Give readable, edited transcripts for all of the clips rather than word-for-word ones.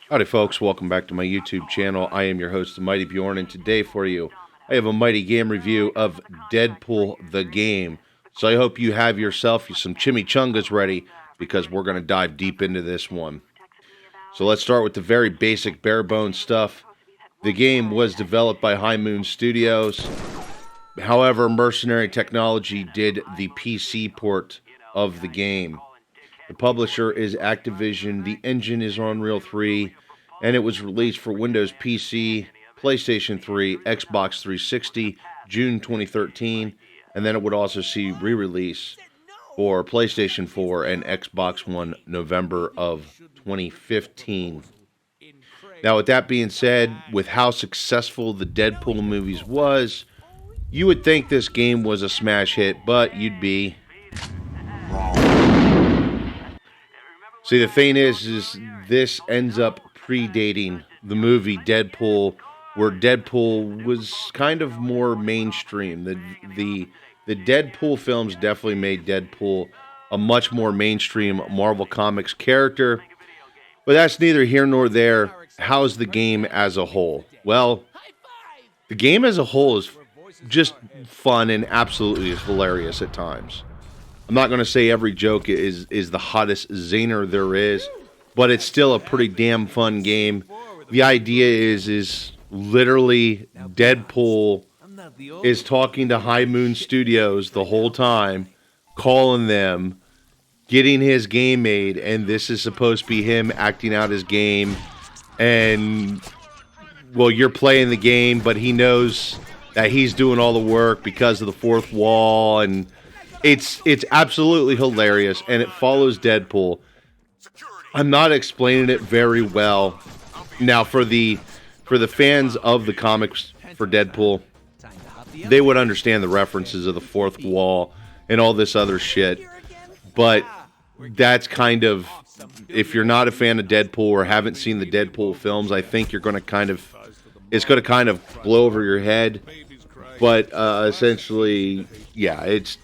Howdy folks, welcome back to my YouTube channel. I am your host, the Mighty Bjorn, and today for you, I have a mighty game review of Deadpool the game. So I hope you have yourself some chimichangas ready, because we're going to dive deep into this one. So let's start with the very basic bare bones stuff. The game was developed by High Moon Studios. However, Mercenary Technology did the PC port of the game. The publisher is Activision, the engine is Unreal 3, and it was released for Windows PC, PlayStation 3, Xbox 360, June 2013, and then it would also see re-release for PlayStation 4 and Xbox One November of 2015. Now, with that being said, with how successful the Deadpool movies was, you would think this game was a smash hit, but you'd be See, the thing is this ends up predating the movie Deadpool, where Deadpool was kind of more mainstream. The Deadpool films definitely made Deadpool a much more mainstream Marvel Comics character, but that's neither here nor there. How's the game as a whole? Well, the game as a whole is just fun and absolutely hilarious at times. I'm not going to say every joke is the hottest zinger there is, but it's still a pretty damn fun game. The idea is literally Deadpool is talking to High Moon Studios the whole time, calling them, getting his game made, and this is supposed to be him acting out his game. And, well, you're playing the game, but he knows that he's doing all the work because of the fourth wall, and it's absolutely hilarious, and it follows Deadpool. I'm not explaining it very well. Now, for the fans of the comics for Deadpool, they would understand the references of the fourth wall and all this other shit. But that's kind of, if you're not a fan of Deadpool or haven't seen the Deadpool films, I think you're going to it's going to kind of blow over your head. But essentially, yeah, it's,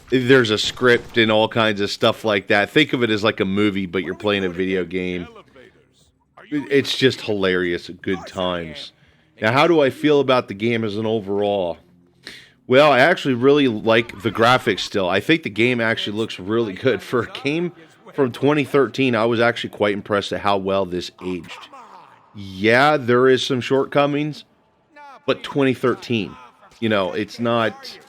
there's a script and all kinds of stuff like that. Think of it as like a movie, but you're playing a video game. It's just hilarious at good times. Now, how do I feel about the game as an overall? Well, I actually really like the graphics still. I think the game actually looks really good. For a game from 2013, I was actually quite impressed at how well this aged. Yeah, there is some shortcomings, but 2013, it's not...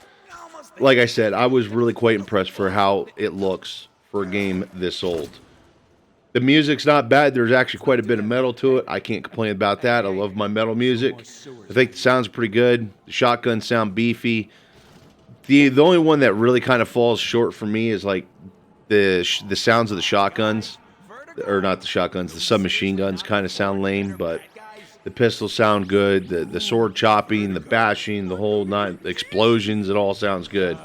Like I said, I was really quite impressed for how it looks for a game this old. The music's not bad. There's actually quite a bit of metal to it. I can't complain about that. I love my metal music. I think the sound's pretty good. The shotguns sound beefy. The only one that really kind of falls short for me is like the sounds of the shotguns. Or not the shotguns, the submachine guns kind of sound lame, but the pistols sound good. The sword chopping, the bashing, the whole nine, the explosions, it all sounds good.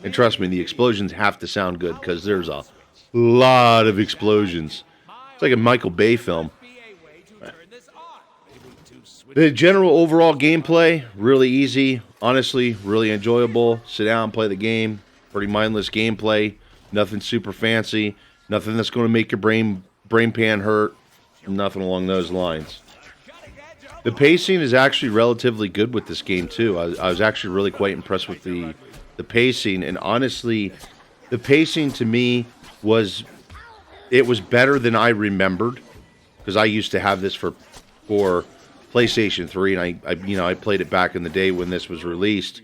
And trust me, the explosions have to sound good because there's a lot of explosions. It's like a Michael Bay film. The general overall gameplay, really easy. Honestly, really enjoyable. Sit down, play the game. Pretty mindless gameplay. Nothing super fancy. Nothing that's going to make your brain pan hurt. Nothing along those lines. The pacing is actually relatively good with this game, too. I was actually really quite impressed with the pacing. And honestly, the pacing to me was better than I remembered. Because I used to have this for PlayStation 3. And I played it back in the day when this was released.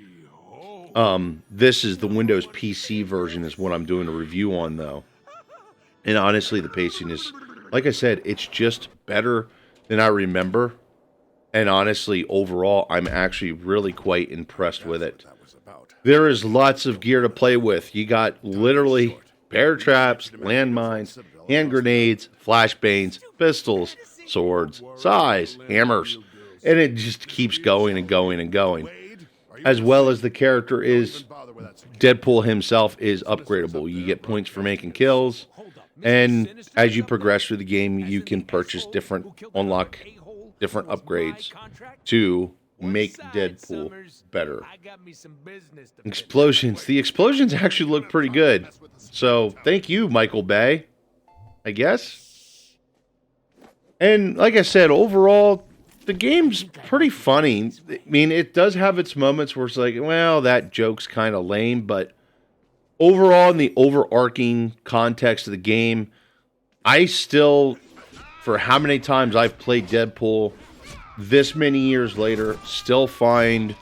This is the Windows PC version is what I'm doing a review on, though. And honestly, the pacing is, like I said, it's just better than I remember. And honestly, overall, I'm actually really quite impressed with it. There is lots of gear to play with. You got literally bear traps, landmines, hand grenades, flashbangs, pistols, swords, sais, hammers. And it just keeps going and going and going. As well as the character is, Deadpool himself is upgradable. You get points for making kills. And as you progress through the game, you can purchase unlock different upgrades to make Deadpool better. Explosions. The explosions actually look pretty good. So, thank you, Michael Bay. I guess. And like I said, overall, the game's pretty funny. I mean, it does have its moments where it's like, well, that joke's kind of lame, but overall, in the overarching context of the game, I still, for how many times I've played Deadpool this many years later, still find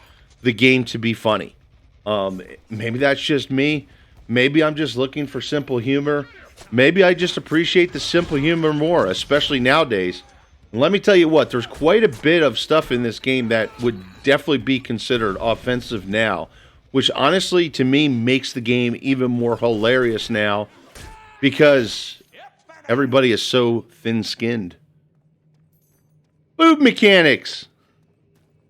the game to be funny. Maybe that's just me. Maybe I'm just looking for simple humor. Maybe I just appreciate the simple humor more, especially nowadays. And let me tell you what, there's quite a bit of stuff in this game that would definitely be considered offensive now, which honestly, to me, makes the game even more hilarious now because everybody is so thin-skinned. Boob mechanics!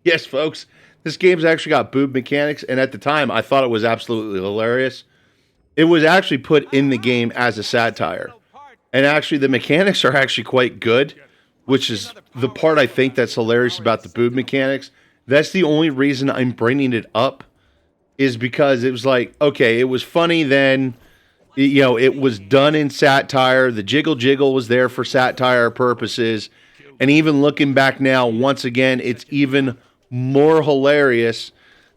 Yes, folks, this game's actually got boob mechanics, and at the time, I thought it was absolutely hilarious. It was actually put in the game as a satire. And actually, the mechanics are actually quite good, which is the part I think that's hilarious about the boob mechanics. That's the only reason I'm bringing it up, is because it was like, okay, it was funny then, you know, it was done in satire. The jiggle jiggle was there for satire purposes. And even looking back now, once again, it's even more hilarious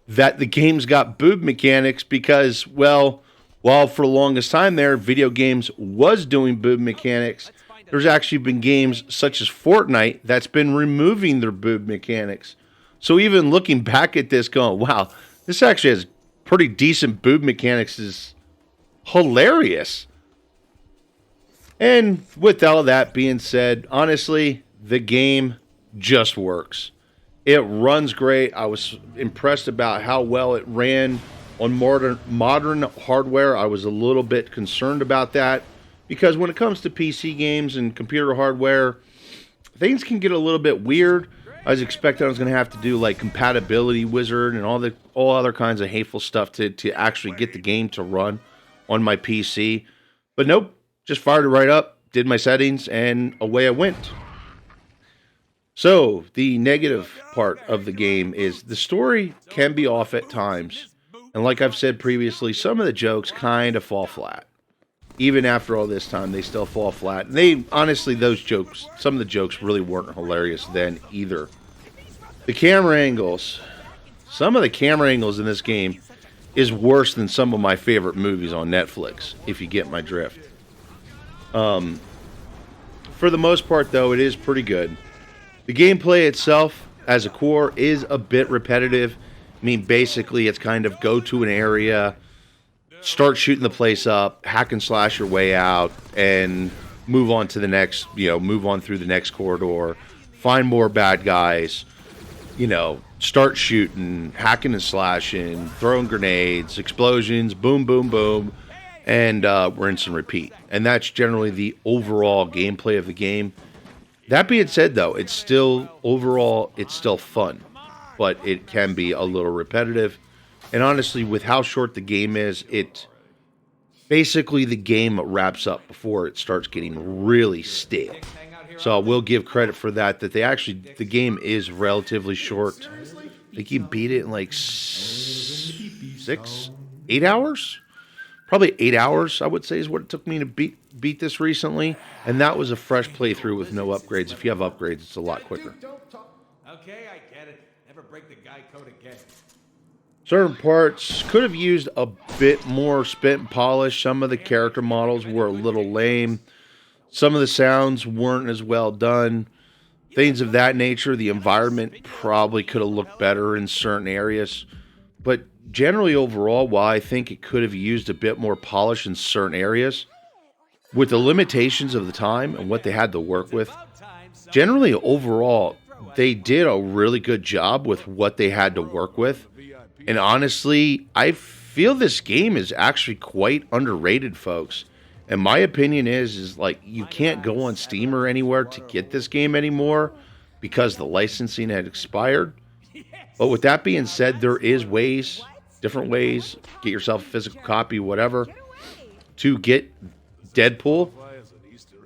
that the game's got boob mechanics because, well, while for the longest time there, video games was doing boob mechanics, there's actually been games such as Fortnite that's been removing their boob mechanics. So even looking back at this going, wow, this actually has pretty decent boob mechanics is hilarious. And with all that being said, honestly, the game just works. It runs great. I was impressed about how well it ran on modern hardware. I was a little bit concerned about that because when it comes to PC games and computer hardware, things can get a little bit weird. I was expecting I was going to have to do like compatibility wizard and all other kinds of hateful stuff to actually get the game to run on my PC. But nope, just fired it right up, did my settings, and away I went. So, the negative part of the game is the story can be off at times. And like I've said previously, some of the jokes kind of fall flat. Even after all this time, they still fall flat. And they, honestly, some of the jokes really weren't hilarious then either. The camera angles. Some of the camera angles in this game is worse than some of my favorite movies on Netflix, if you get my drift. For the most part, though, it is pretty good. The gameplay itself, as a core, is a bit repetitive. I mean, basically, it's kind of go to an area, start shooting the place up, hack and slash your way out, and move on to the next, move on through the next corridor, find more bad guys, start shooting, hacking and slashing, throwing grenades, explosions, boom, boom, boom, and rinse and repeat. And that's generally the overall gameplay of the game. That being said, though, it's still fun, but it can be a little repetitive. And honestly, with how short the game is, basically the game wraps up before it starts getting really stale. So I will give credit for that the game is relatively short. I think you beat it in like 8 hours? Probably 8 hours, I would say, is what it took me to beat this recently. And that was a fresh playthrough with no upgrades. If you have upgrades, it's a lot quicker. Okay, I get it. Never break the guy code again. Certain parts could have used a bit more spit and polish. Some of the character models were a little lame. Some of the sounds weren't as well done. Things of that nature. The environment probably could have looked better in certain areas. But generally overall, while I think it could have used a bit more polish in certain areas, with the limitations of the time and what they had to work with, generally overall, they did a really good job with what they had to work with. And honestly, I feel this game is actually quite underrated, folks. And my opinion is like you can't go on Steam or anywhere to get this game anymore because the licensing had expired. But with that being said, there is different ways, get yourself a physical copy, whatever, to get Deadpool.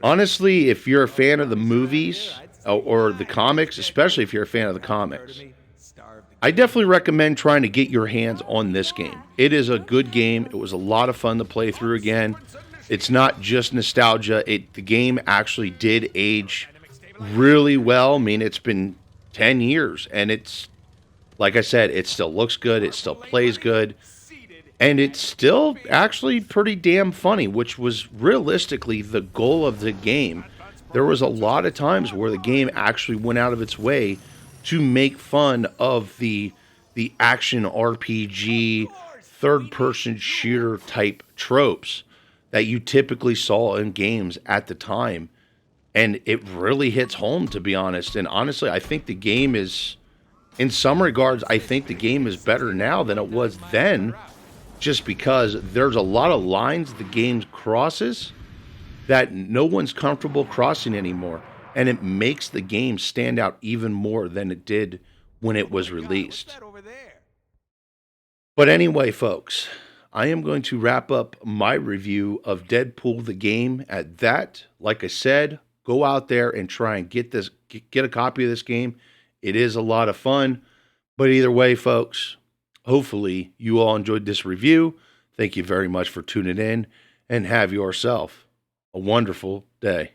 Honestly, if you're a fan of the movies or the comics, especially if you're a fan of the comics, I definitely recommend trying to get your hands on this game. It is a good game. It was a lot of fun to play through again. It's not just nostalgia. The game actually did age really well. I mean, it's been 10 years, and it's, like I said, it still looks good, it still plays good, and it's still actually pretty damn funny, which was realistically the goal of the game. There was a lot of times where the game actually went out of its way to make fun of the action RPG third person shooter type tropes that you typically saw in games at the time. And it really hits home, to be honest. And honestly, I think the game is, in some regards, I think the game is better now than it was then, just because there's a lot of lines the game crosses that no one's comfortable crossing anymore. And it makes the game stand out even more than it did when it was released. But anyway, folks, I am going to wrap up my review of Deadpool the game at that. Like I said, go out there and try and get a copy of this game. It is a lot of fun. But either way, folks, hopefully you all enjoyed this review. Thank you very much for tuning in, and have yourself a wonderful day.